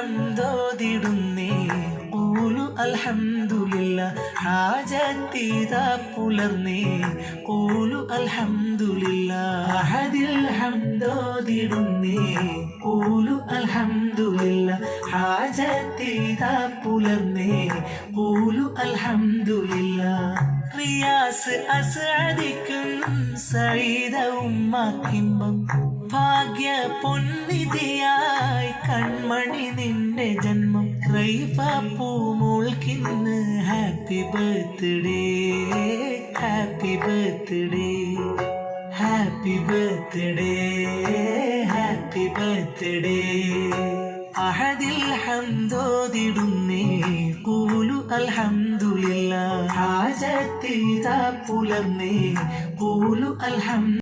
ഹംദോദിടുന്നേ ഖൂലു അൽഹംദുലില്ലാഹ് ഹാജത്തിതാ പുലർന്നേ ഖൂലു അൽഹംദുലില്ലാഹ് അഹദിൽ ഹംദോദിടുന്നേ ഖൂലു അൽഹംദുലില്ലാഹ് ഹാജത്തിതാ പുലർന്നേ ഖൂലു അൽഹംദുലില്ലാഹ് റിയാസ് അസ്അദിക്കും സഈദ ഉമ്മാക്കിമ്പം ഭാഗ്യ പൊന്നിധിയായി കൺമണി നിന്റെ ജന്മം റൈഫ പൂമോൾക്കിന്ന് happy birthday happy birthday happy birthday happy birthday അഹദിൽ ഹംദോദിടുന്നേ ഖൂലു അൽഹംദുലില്ലാഹ് ഹാജത്തിതാ പുലർന്നേ ഖൂലു അൽഹംദുലില്ലാഹ്